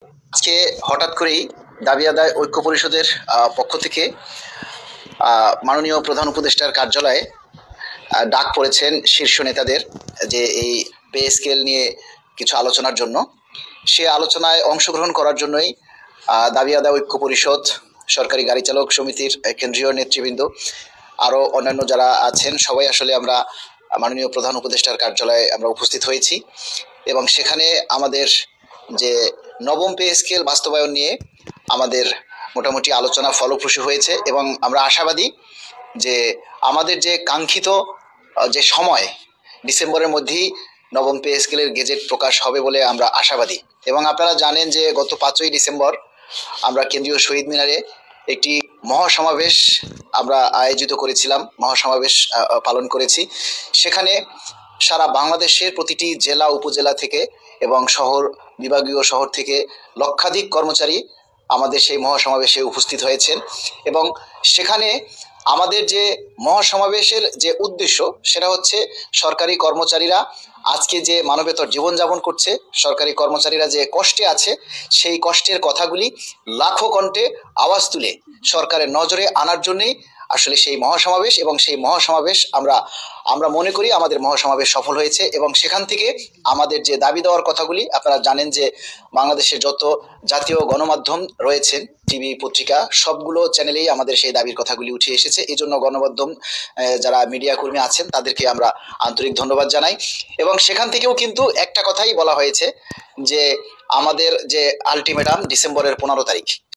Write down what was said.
আজকে হঠাৎ করেই দাবি আদায় ঐক্য পরিষদের পক্ষ থেকে মাননীয় প্রধান উপদেষ্টার কার্যালয়ে ডাক পড়েছেন শীর্ষ নেতাদের যে এই পে স্কেল নিয়ে কিছু আলোচনার জন্য। সে আলোচনায় অংশগ্রহণ করার জন্যই দাবি আদায় ঐক্য পরিষদ, সরকারি গাড়ি চালক সমিতির কেন্দ্রীয় নেতৃবৃন্দ, আরও অন্যান্য যারা আছেন সবাই আসলে আমরা মাননীয় প্রধান উপদেষ্টার কার্যালয়ে আমরা উপস্থিত হয়েছি এবং সেখানে আমাদের যে নবম পে স্কেল বাস্তবায়ন নিয়ে আমাদের মোটামুটি আলোচনা ফলপ্রসূ হয়েছে এবং আমরা আশাবাদী যে আমাদের যে কাঙ্ক্ষিত যে সময় ডিসেম্বরের মধ্যেই নবম পে স্কেলের গেজেট প্রকাশ হবে বলে আমরা আশাবাদী। এবং আপনারা জানেন যে গত 5ই ডিসেম্বর আমরা কেন্দ্রীয় শহীদ মিনারে একটি মহাসমাবেশ আমরা আয়োজিত করেছিলাম, মহাসমাবেশ পালন করেছি। সেখানে সারা বাংলাদেশের প্রতিটি জেলা উপজেলা থেকে এবং শহর, বিভাগীয় শহর থেকে লক্ষাধিক কর্মচারী আমাদের সেই মহাসমাবেশে উপস্থিত হয়েছেন এবং সেখানে আমাদের যে মহাসমাবেশের যে উদ্দেশ্য সেটা হচ্ছে সরকারি কর্মচারীরা আজকে যে মানবেতর জীবনযাপন করছে, সরকারি কর্মচারীরা যে কষ্টে আছে, সেই কষ্টের কথাগুলি লাখো কণ্ঠে আওয়াজ তুলে সরকারের নজরে আনার জন্যই আসলে সেই মহাসমাবেশ। এবং সেই মহাসমাবেশ আমরা মনে করি আমাদের মহাসমাবেশ সফল হয়েছে এবং সেখান থেকে আমাদের যে দাবি দেওয়ার কথাগুলি, আপনারা জানেন যে বাংলাদেশের যত জাতীয় গণমাধ্যম রয়েছেন, টিভি পত্রিকা সবগুলো চ্যানেলেই আমাদের সেই দাবির কথাগুলি উঠে এসেছে। এই জন্য গণমাধ্যম যারা মিডিয়া কর্মী আছেন তাদেরকে আমরা আন্তরিক ধন্যবাদ জানাই। এবং সেখান থেকেও কিন্তু একটা কথাই বলা হয়েছে যে আমাদের যে আলটিমেটাম ডিসেম্বরের 15 তারিখ,